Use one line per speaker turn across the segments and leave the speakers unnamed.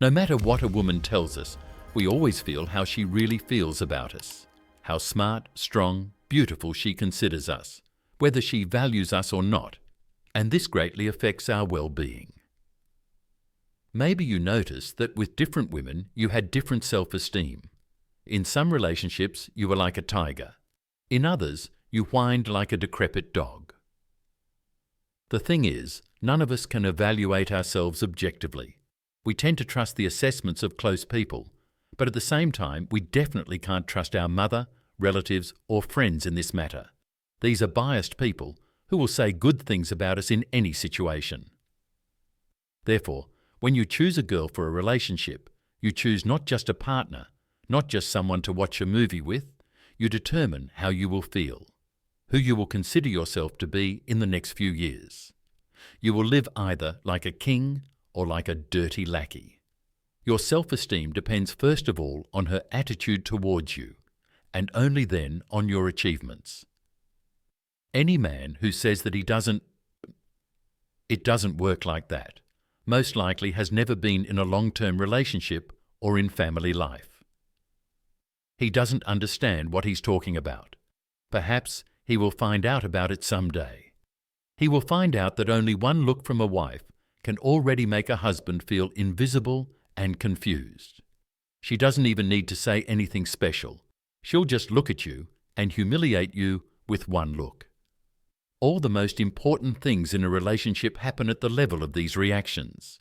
No matter what a woman tells us, we always feel how she really feels about us. How smart, strong, beautiful she considers us, whether she values us or not. And this greatly affects our well-being. Maybe you noticed that with different women you had different self-esteem. In some relationships you were like a tiger. In others you whined like a decrepit dog. The thing is, none of us can evaluate ourselves objectively. We tend to trust the assessments of close people, but at the same time we definitely can't trust our mother, relatives or friends in this matter. These are biased people who will say good things about us in any situation. Therefore, when you choose a girl for a relationship, you choose not just a partner, not just someone to watch a movie with, you determine how you will feel, who you will consider yourself to be in the next few years. You will live either like a king or like a dirty lackey. Your self-esteem depends first of all on her attitude towards you, and only then on your achievements. Any man who says that it doesn't work like that, most likely has never been in a long-term relationship or in family life. He doesn't understand what he's talking about. Perhaps he will find out about it someday. He will find out that only one look from a wife can already make a husband feel invisible and confused. She doesn't even need to say anything special. She'll just look at you and humiliate you with one look. All the most important things in a relationship happen at the level of these reactions.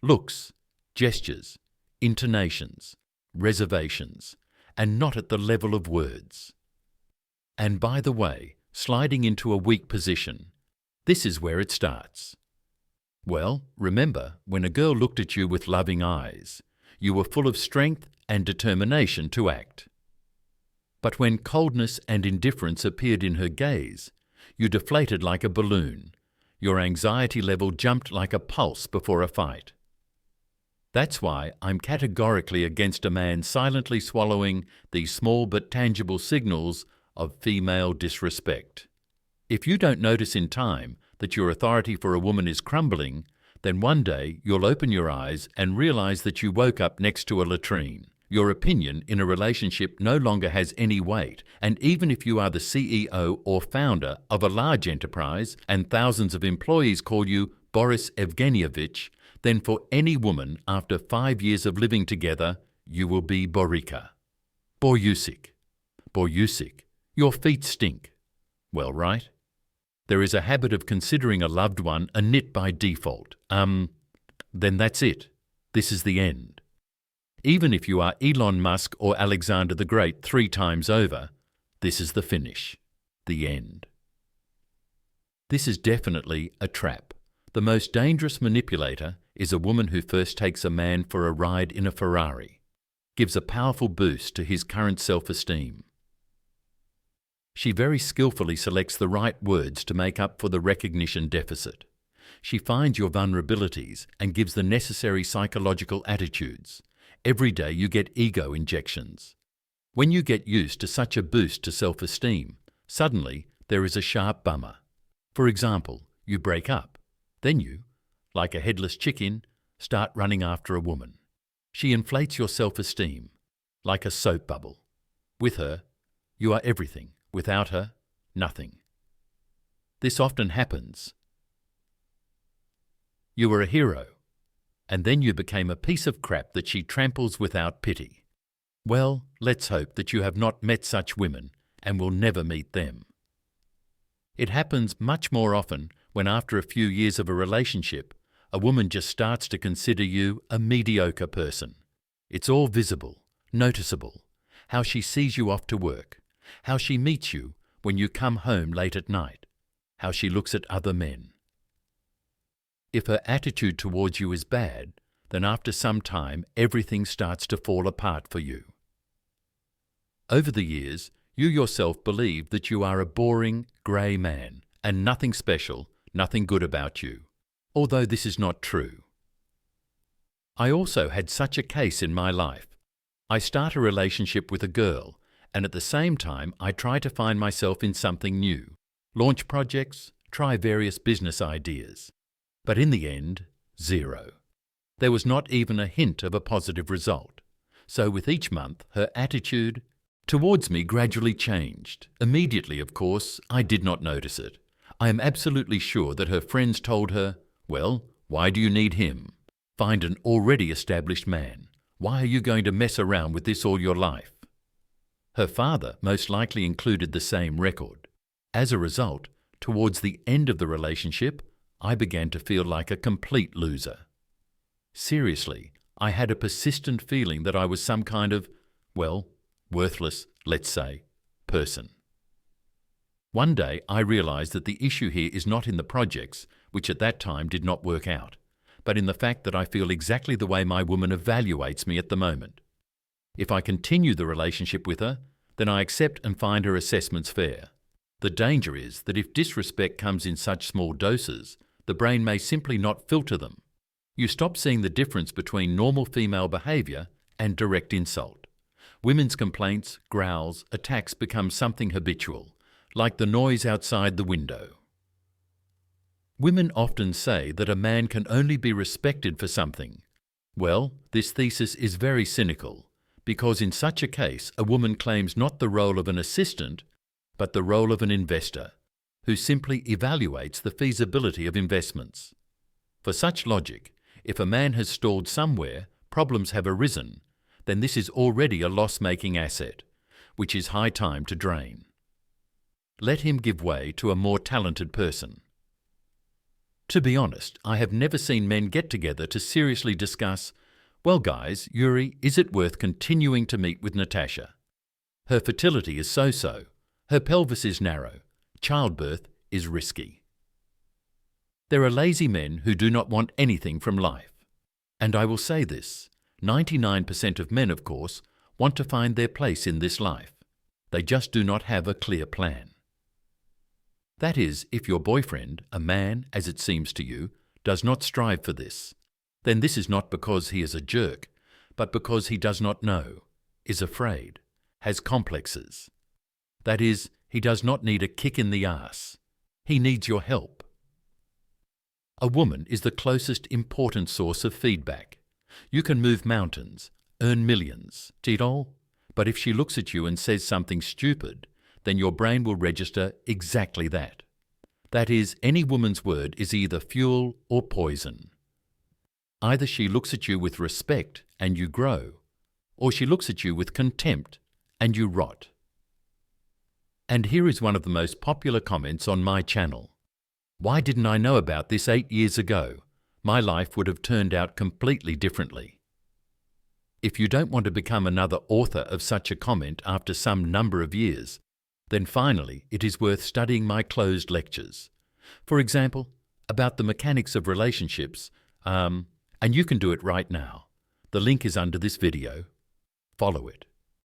Looks, gestures, intonations, reservations, and not at the level of words. And by the way, sliding into a weak position, this is where it starts. Well, remember, when a girl looked at you with loving eyes, you were full of strength and determination to act. But when coldness and indifference appeared in her gaze, you deflated like a balloon. Your anxiety level jumped like a pulse before a fight. That's why I'm categorically against a man silently swallowing these small but tangible signals of female disrespect. If you don't notice in time that your authority for a woman is crumbling, then one day you'll open your eyes and realize that you woke up next to a latrine. Your opinion in a relationship no longer has any weight, and even if you are the CEO or founder of a large enterprise and thousands of employees call you Boris Evgenievich, then for any woman after 5 years of living together, you will be Borika. Boryusik. Boryusik. Your feet stink. Well, right? There is a habit of considering a loved one a nit by default. Then that's it. This is the end. Even if you are Elon Musk or Alexander the Great 3 times over, this is the finish. The end. This is definitely a trap. The most dangerous manipulator is a woman who first takes a man for a ride in a Ferrari, gives a powerful boost to his current self-esteem. She very skillfully selects the right words to make up for the recognition deficit. She finds your vulnerabilities and gives the necessary psychological attitudes. Every day you get ego injections. When you get used to such a boost to self-esteem, suddenly there is a sharp bummer. For example, you break up. Then you, like a headless chicken, start running after a woman. She inflates your self-esteem, like a soap bubble. With her, you are everything. Without her, nothing. This often happens. You were a hero, and then you became a piece of crap that she tramples without pity. Well, let's hope that you have not met such women and will never meet them. It happens much more often when after a few years of a relationship, a woman just starts to consider you a mediocre person. It's all visible, noticeable, how she sees you off to work, how she meets you when you come home late at night, how she looks at other men. If her attitude towards you is bad, then after some time everything starts to fall apart for you. Over the years, you yourself believe that you are a boring, grey man and nothing special, nothing good about you, although this is not true. I also had such a case in my life. I start a relationship with a girl, and at the same time I try to find myself in something new, launch projects, try various business ideas. But in the end, zero. There was not even a hint of a positive result. So with each month, her attitude towards me gradually changed. Immediately, of course, I did not notice it. I am absolutely sure that her friends told her, "Well, why do you need him? Find an already established man. Why are you going to mess around with this all your life?" Her father most likely included the same record. As a result, towards the end of the relationship, I began to feel like a complete loser. Seriously, I had a persistent feeling that I was some kind of, well, worthless, let's say, person. One day I realized that the issue here is not in the projects, which at that time did not work out, but in the fact that I feel exactly the way my woman evaluates me at the moment. If I continue the relationship with her, then I accept and find her assessments fair. The danger is that if disrespect comes in such small doses, the brain may simply not filter them. You stop seeing the difference between normal female behaviour and direct insult. Women's complaints, growls, attacks become something habitual, like the noise outside the window. Women often say that a man can only be respected for something. Well, this thesis is very cynical, because in such a case a woman claims not the role of an assistant, but the role of an investor, who simply evaluates the feasibility of investments. For such logic, if a man has stalled somewhere, problems have arisen, then this is already a loss-making asset, which is high time to drain. Let him give way to a more talented person. To be honest, I have never seen men get together to seriously discuss, "Well guys, Yuri, is it worth continuing to meet with Natasha? Her fertility is so-so, her pelvis is narrow, childbirth is risky." There are lazy men who do not want anything from life. And I will say this, 99% of men, of course, want to find their place in this life. They just do not have a clear plan. That is, if your boyfriend, a man as it seems to you, does not strive for this, then this is not because he is a jerk, but because he does not know, is afraid, has complexes. That is, he does not need a kick in the ass. He needs your help. A woman is the closest important source of feedback. You can move mountains, earn millions, Tito, but if she looks at you and says something stupid, then your brain will register exactly that. That is, any woman's word is either fuel or poison. Either she looks at you with respect and you grow, or she looks at you with contempt and you rot. And here is one of the most popular comments on my channel. "Why didn't I know about this 8 years ago? My life would have turned out completely differently." If you don't want to become another author of such a comment after some number of years, then finally it is worth studying my closed lectures. For example, about the mechanics of relationships, and you can do it right now. The link is under this video. Follow it.